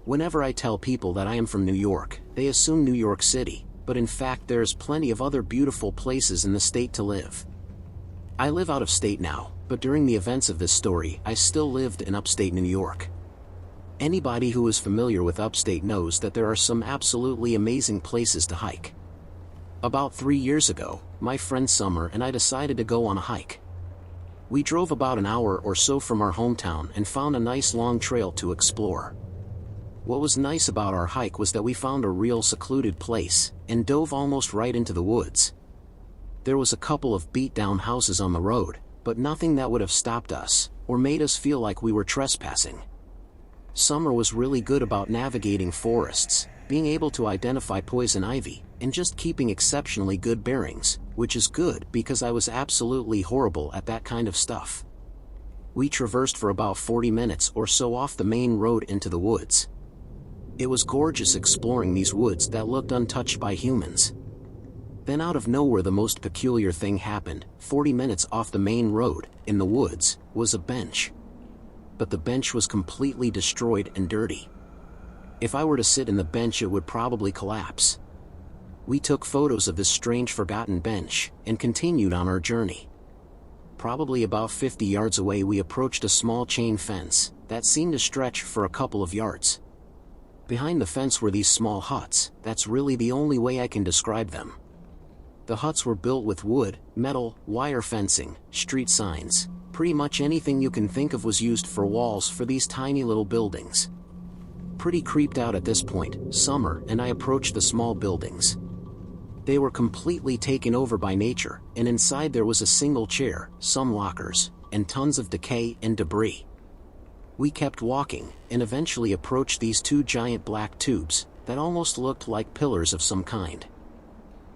Whenever I tell people that I am from New York, they assume New York City, but in fact there's plenty of other beautiful places in the state to live. I live out of state now, but during the events of this story I still lived in upstate New York. Anybody who is familiar with upstate knows that there are some absolutely amazing places to hike. About 3 years ago, my friend Summer and I decided to go on a hike. We drove about an hour or so from our hometown and found a nice long trail to explore. What was nice about our hike was that we found a real secluded place, and dove almost right into the woods. There was a couple of beat-down houses on the road, but nothing that would have stopped us, or made us feel like we were trespassing. Summer was really good about navigating forests, being able to identify poison ivy, and just keeping exceptionally good bearings, which is good because I was absolutely horrible at that kind of stuff. We traversed for about 40 minutes or so off the main road into the woods. It was gorgeous exploring these woods that looked untouched by humans. Then out of nowhere the most peculiar thing happened. 40 minutes off the main road, in the woods, was a bench. But the bench was completely destroyed and dirty. If I were to sit in the bench it would probably collapse. We took photos of this strange forgotten bench, and continued on our journey. Probably about 50 yards away we approached a small chain fence, that seemed to stretch for a couple of yards. Behind the fence were these small huts. That's really the only way I can describe them. The huts were built with wood, metal, wire fencing, street signs. Pretty much anything you can think of was used for walls for these tiny little buildings. Pretty creeped out at this point, Summer and I approached the small buildings. They were completely taken over by nature, and inside there was a single chair, some lockers, and tons of decay and debris. We kept walking, and eventually approached these two giant black tubes, that almost looked like pillars of some kind.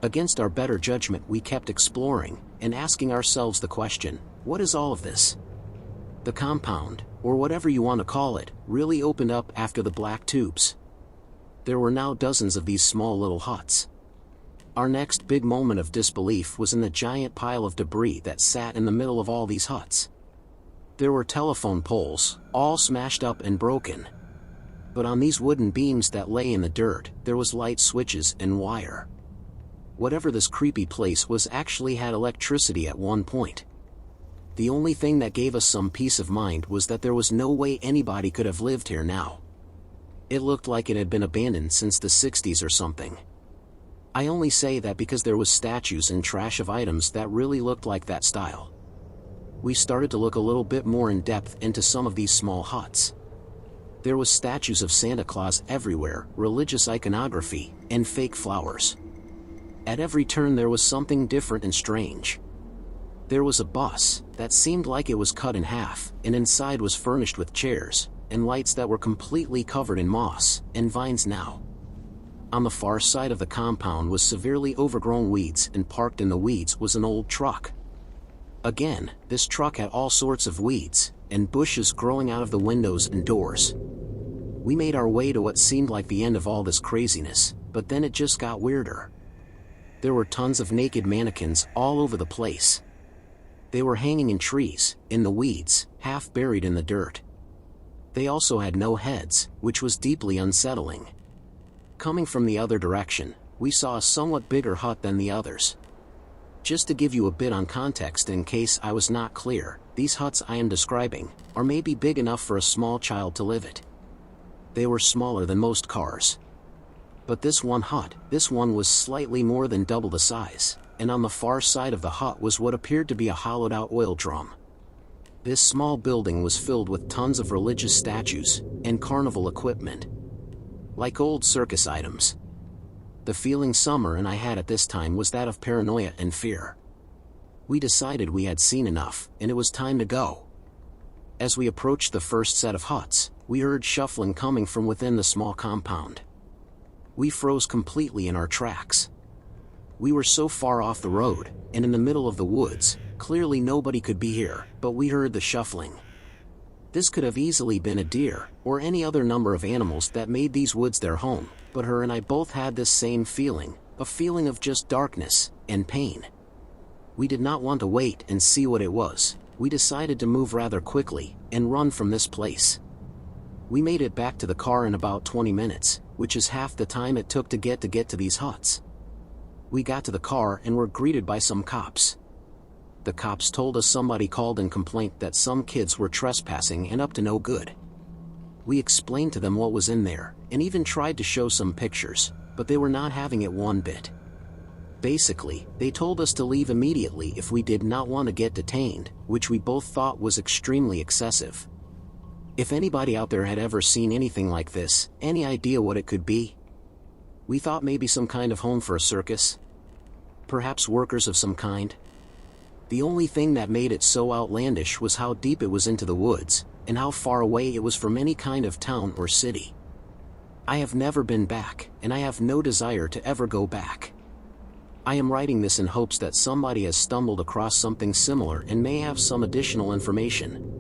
Against our better judgment we kept exploring, and asking ourselves the question, what is all of this? The compound, or whatever you want to call it, really opened up after the black tubes. There were now dozens of these small little huts. Our next big moment of disbelief was in the giant pile of debris that sat in the middle of all these huts. There were telephone poles, all smashed up and broken. But on these wooden beams that lay in the dirt, there was light switches and wire. Whatever this creepy place was actually had electricity at one point. The only thing that gave us some peace of mind was that there was no way anybody could have lived here now. It looked like it had been abandoned since the 60s or something. I only say that because there was statues and trash of items that really looked like that style. We started to look a little bit more in depth into some of these small huts. There was statues of Santa Claus everywhere, religious iconography, and fake flowers. At every turn there was something different and strange. There was a bus that seemed like it was cut in half, and inside was furnished with chairs, and lights that were completely covered in moss and vines now. On the far side of the compound was severely overgrown weeds, and parked in the weeds was an old truck. Again, this truck had all sorts of weeds and bushes growing out of the windows and doors. We made our way to what seemed like the end of all this craziness, but then it just got weirder. There were tons of naked mannequins all over the place. They were hanging in trees, in the weeds, half buried in the dirt. They also had no heads, which was deeply unsettling. Coming from the other direction, we saw a somewhat bigger hut than the others. Just to give you a bit on context in case I was not clear, these huts I am describing are maybe big enough for a small child to live it. They were smaller than most cars. But this one was slightly more than double the size, and on the far side of the hut was what appeared to be a hollowed-out oil drum. This small building was filled with tons of religious statues and carnival equipment, like old circus items. The feeling Summer and I had at this time was that of paranoia and fear. We decided we had seen enough, and it was time to go. As we approached the first set of huts, we heard shuffling coming from within the small compound. We froze completely in our tracks. We were so far off the road, and in the middle of the woods, clearly nobody could be here, but we heard the shuffling. This could have easily been a deer, or any other number of animals that made these woods their home, but her and I both had this same feeling, a feeling of just darkness and pain. We did not want to wait and see what it was. We decided to move rather quickly and run from this place. We made it back to the car in about 20 minutes, which is half the time it took to get to these huts. We got to the car and were greeted by some cops. The cops told us somebody called in complaint that some kids were trespassing and up to no good. We explained to them what was in there, and even tried to show some pictures, but they were not having it one bit. Basically, they told us to leave immediately if we did not want to get detained, which we both thought was extremely excessive. If anybody out there had ever seen anything like this, any idea what it could be? We thought maybe some kind of home for a circus? Perhaps workers of some kind? The only thing that made it so outlandish was how deep it was into the woods, and how far away it was from any kind of town or city. I have never been back, and I have no desire to ever go back. I am writing this in hopes that somebody has stumbled across something similar and may have some additional information.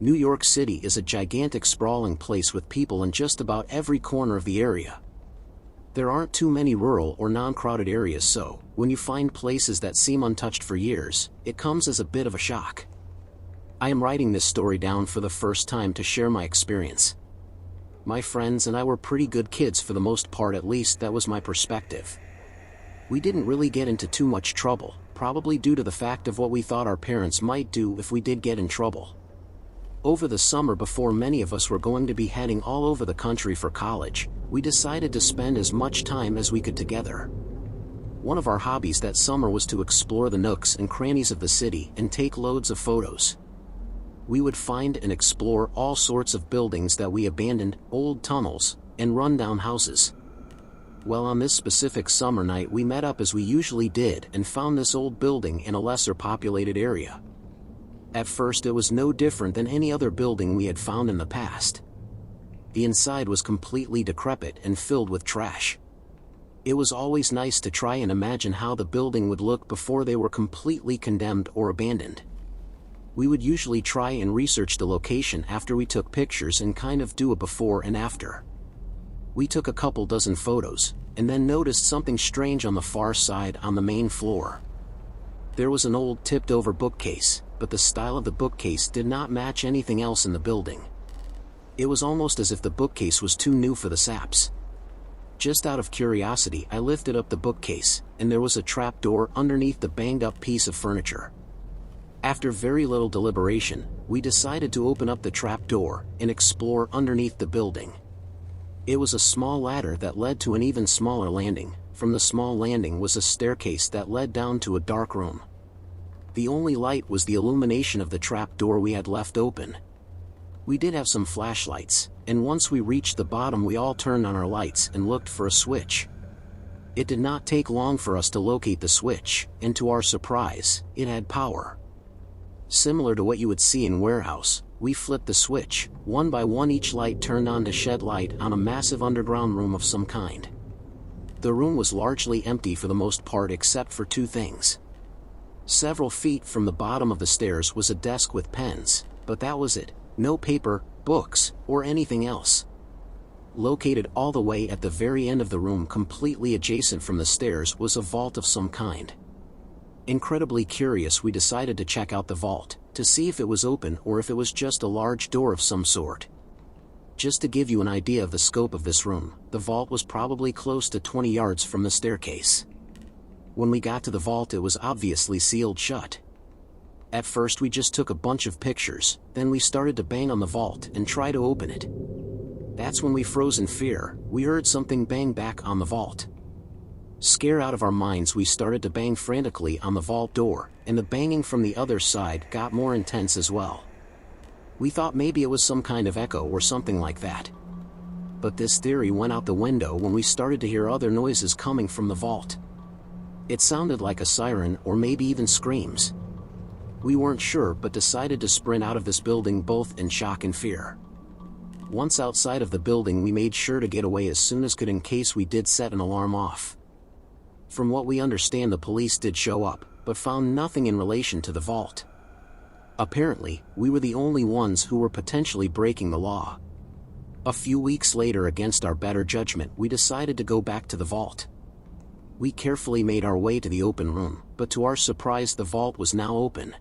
New York City is a gigantic sprawling place with people in just about every corner of the area. There aren't too many rural or non-crowded areas, so when you find places that seem untouched for years, it comes as a bit of a shock. I am writing this story down for the first time to share my experience. My friends and I were pretty good kids for the most part, at least that was my perspective. We didn't really get into too much trouble, probably due to the fact of what we thought our parents might do if we did get in trouble. Over the summer, before many of us were going to be heading all over the country for college, we decided to spend as much time as we could together. One of our hobbies that summer was to explore the nooks and crannies of the city and take loads of photos. We would find and explore all sorts of buildings that we abandoned, old tunnels, and run-down houses. Well, on this specific summer night we met up as we usually did and found this old building in a lesser populated area. At first it was no different than any other building we had found in the past. The inside was completely decrepit and filled with trash. It was always nice to try and imagine how the building would look before they were completely condemned or abandoned. We would usually try and research the location after we took pictures and kind of do a before and after. We took a couple dozen photos, and then noticed something strange on the far side on the main floor. There was an old tipped-over bookcase, but the style of the bookcase did not match anything else in the building. It was almost as if the bookcase was too new for the saps. Just out of curiosity, I lifted up the bookcase, and there was a trapdoor underneath the banged-up piece of furniture. After very little deliberation, we decided to open up the trapdoor and explore underneath the building. It was a small ladder that led to an even smaller landing. From the small landing was a staircase that led down to a dark room. The only light was the illumination of the trapdoor we had left open. We did have some flashlights, and once we reached the bottom we all turned on our lights and looked for a switch. It did not take long for us to locate the switch, and to our surprise, it had power. Similar to what you would see in warehouse, we flipped the switch, one by one each light turned on to shed light on a massive underground room of some kind. The room was largely empty for the most part except for two things. Several feet from the bottom of the stairs was a desk with pens, but that was it, no paper, books, or anything else. Located all the way at the very end of the room, completely adjacent from the stairs, was a vault of some kind. Incredibly curious, we decided to check out the vault, to see if it was open or if it was just a large door of some sort. Just to give you an idea of the scope of this room, the vault was probably close to 20 yards from the staircase. When we got to the vault it was obviously sealed shut. At first we just took a bunch of pictures, then we started to bang on the vault and try to open it. That's when we froze in fear. We heard something bang back on the vault. Scared out of our minds we started to bang frantically on the vault door, and the banging from the other side got more intense as well. We thought maybe it was some kind of echo or something like that. But this theory went out the window when we started to hear other noises coming from the vault. It sounded like a siren or maybe even screams. We weren't sure but decided to sprint out of this building both in shock and fear. Once outside of the building we made sure to get away as soon as could in case we did set an alarm off. From what we understand the police did show up, but found nothing in relation to the vault. Apparently, we were the only ones who were potentially breaking the law. A few weeks later, against our better judgment, we decided to go back to the vault. We carefully made our way to the open room, but to our surprise the vault was now open.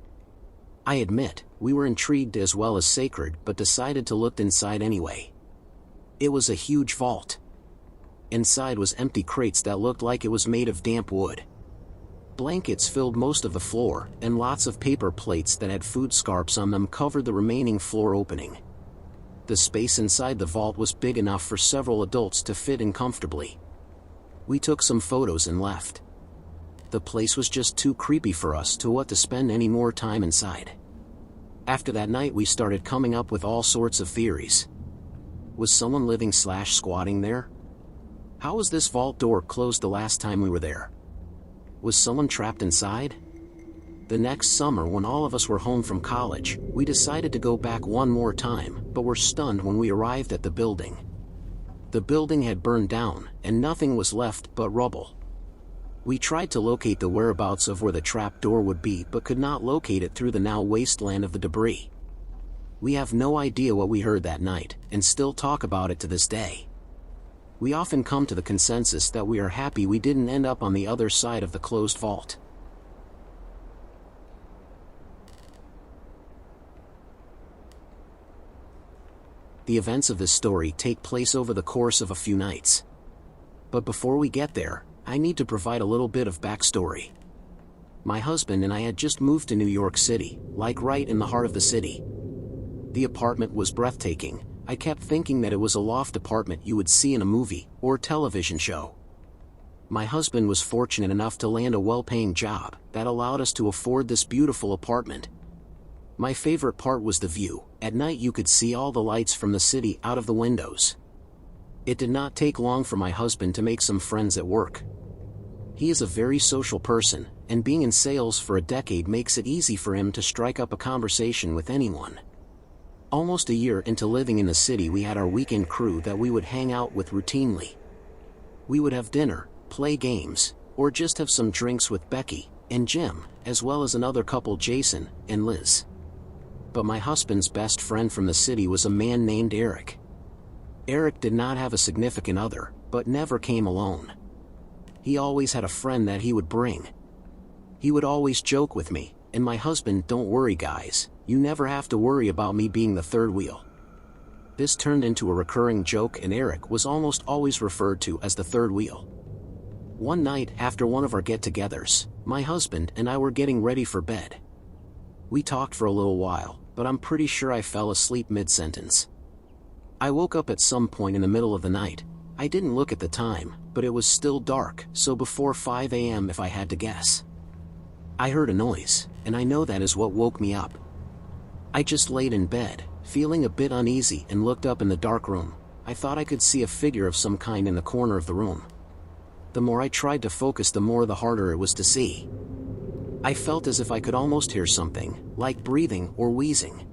I admit, we were intrigued as well as sacred, but decided to look inside anyway. It was a huge vault. Inside was empty crates that looked like it was made of damp wood. Blankets filled most of the floor, and lots of paper plates that had food scraps on them covered the remaining floor opening. The space inside the vault was big enough for several adults to fit in comfortably. We took some photos and left. The place was just too creepy for us to spend any more time inside. After that night we started coming up with all sorts of theories. Was someone living/squatting there? How was this vault door closed the last time we were there? Was someone trapped inside? The next summer, when all of us were home from college, we decided to go back one more time, but were stunned when we arrived at the building. The building had burned down, and nothing was left but rubble. We tried to locate the whereabouts of where the trap door would be, but could not locate it through the now wasteland of the debris. We have no idea what we heard that night, and still talk about it to this day. We often come to the consensus that we are happy we didn't end up on the other side of the closed vault. The events of this story take place over the course of a few nights. But before we get there, I need to provide a little bit of backstory. My husband and I had just moved to New York City, like right in the heart of the city. The apartment was breathtaking. I kept thinking that it was a loft apartment you would see in a movie or television show. My husband was fortunate enough to land a well-paying job that allowed us to afford this beautiful apartment. My favorite part was the view. At night you could see all the lights from the city out of the windows. It did not take long for my husband to make some friends at work. He is a very social person, and being in sales for a decade makes it easy for him to strike up a conversation with anyone. Almost a year into living in the city, we had our weekend crew that we would hang out with routinely. We would have dinner, play games, or just have some drinks with Becky and Jim, as well as another couple, Jason and Liz. But my husband's best friend from the city was a man named Eric. Eric did not have a significant other, but never came alone. He always had a friend that he would bring. He would always joke with me, and my husband, "Don't worry guys, you never have to worry about me being the third wheel." This turned into a recurring joke, and Eric was almost always referred to as the third wheel. One night after one of our get-togethers, my husband and I were getting ready for bed. We talked for a little while, but I'm pretty sure I fell asleep mid-sentence. I woke up at some point in the middle of the night. I didn't look at the time, but it was still dark, so before 5 a.m. if I had to guess. I heard a noise, and I know that is what woke me up. I just laid in bed, feeling a bit uneasy, and looked up in the dark room. I thought I could see a figure of some kind in the corner of the room. The more I tried to focus, the more the harder it was to see. I felt as if I could almost hear something, like breathing or wheezing.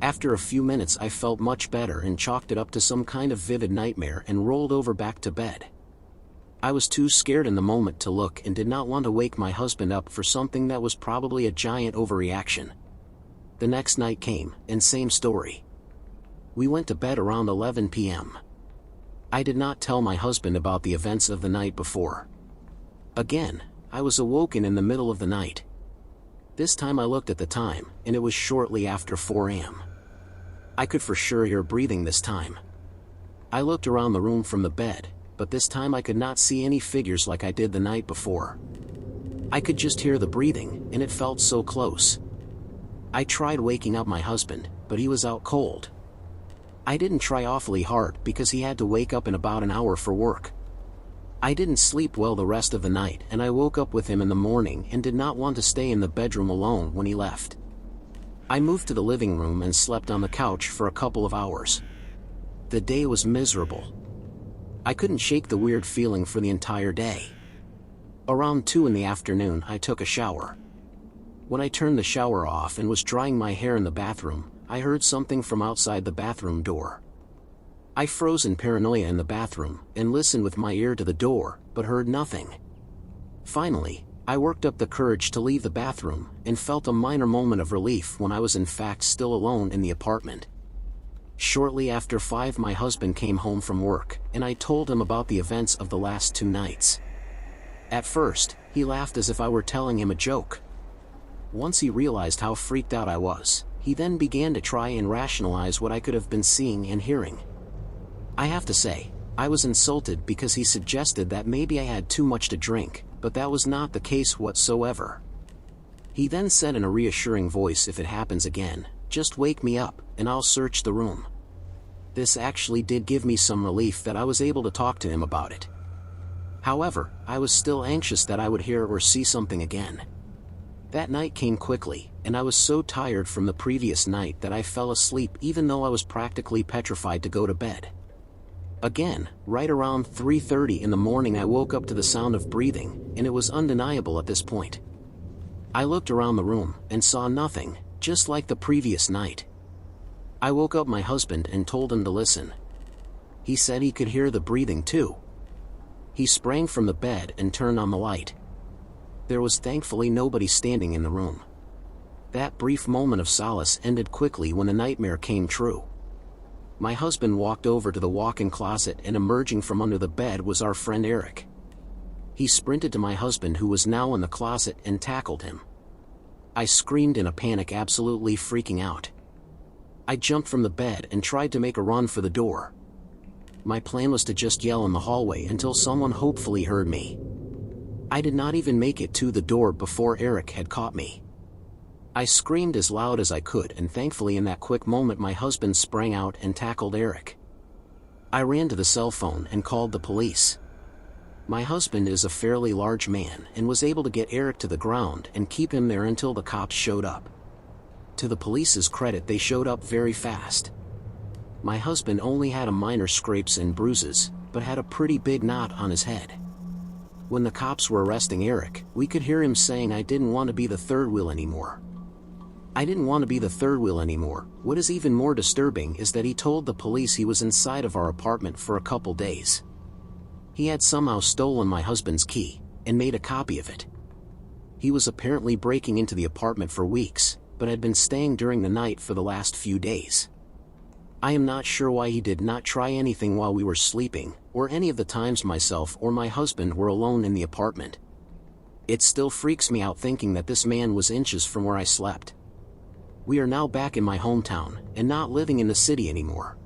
After a few minutes I felt much better and chalked it up to some kind of vivid nightmare and rolled over back to bed. I was too scared in the moment to look and did not want to wake my husband up for something that was probably a giant overreaction. The next night came, and same story. We went to bed around 11 p.m. I did not tell my husband about the events of the night before. Again, I was awoken in the middle of the night. This time I looked at the time, and it was shortly after 4 a.m. I could for sure hear breathing this time. I looked around the room from the bed, but this time I could not see any figures like I did the night before. I could just hear the breathing, and it felt so close. I tried waking up my husband, but he was out cold. I didn't try awfully hard because he had to wake up in about an hour for work. I didn't sleep well the rest of the night, and I woke up with him in the morning and did not want to stay in the bedroom alone when he left. I moved to the living room and slept on the couch for a couple of hours. The day was miserable. I couldn't shake the weird feeling for the entire day. Around 2 in the afternoon I took a shower. When I turned the shower off and was drying my hair in the bathroom, I heard something from outside the bathroom door. I froze in paranoia in the bathroom and listened with my ear to the door, but heard nothing. Finally, I worked up the courage to leave the bathroom and felt a minor moment of relief when I was in fact still alone in the apartment. Shortly after 5 my husband came home from work, and I told him about the events of the last 2 nights. At first, he laughed as if I were telling him a joke. Once he realized how freaked out I was, he then began to try and rationalize what I could have been seeing and hearing. I have to say, I was insulted because he suggested that maybe I had too much to drink, but that was not the case whatsoever. He then said in a reassuring voice, "If it happens again, just wake me up, and I'll search the room." This actually did give me some relief that I was able to talk to him about it. However, I was still anxious that I would hear or see something again. That night came quickly, and I was so tired from the previous night that I fell asleep even though I was practically petrified to go to bed. Again, right around 3:30 in the morning I woke up to the sound of breathing, and it was undeniable at this point. I looked around the room, and saw nothing, just like the previous night. I woke up my husband and told him to listen. He said he could hear the breathing too. He sprang from the bed and turned on the light. There was thankfully nobody standing in the room. That brief moment of solace ended quickly when the nightmare came true. My husband walked over to the walk-in closet, and emerging from under the bed was our friend Eric. He sprinted to my husband, who was now in the closet, and tackled him. I screamed in a panic, absolutely freaking out. I jumped from the bed and tried to make a run for the door. My plan was to just yell in the hallway until someone hopefully heard me. I did not even make it to the door before Eric had caught me. I screamed as loud as I could, and thankfully in that quick moment my husband sprang out and tackled Eric. I ran to the cell phone and called the police. My husband is a fairly large man and was able to get Eric to the ground and keep him there until the cops showed up. To the police's credit, they showed up very fast. My husband only had a minor scrapes and bruises, but had a pretty big knot on his head. When the cops were arresting Eric, we could hear him saying, "I didn't want to be the third wheel anymore." I didn't want to be the third wheel anymore. What is even more disturbing is that he told the police he was inside of our apartment for a couple days. He had somehow stolen my husband's key, and made a copy of it. He was apparently breaking into the apartment for weeks, but had been staying during the night for the last few days. I am not sure why he did not try anything while we were sleeping, or any of the times myself or my husband were alone in the apartment. It still freaks me out thinking that this man was inches from where I slept. We are now back in my hometown, and not living in the city anymore.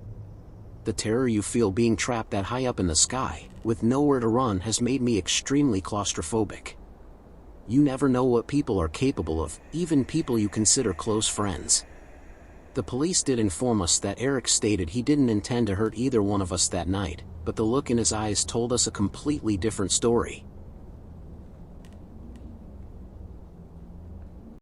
The terror you feel being trapped that high up in the sky, with nowhere to run, has made me extremely claustrophobic. You never know what people are capable of, even people you consider close friends. The police did inform us that Eric stated he didn't intend to hurt either one of us that night, but the look in his eyes told us a completely different story.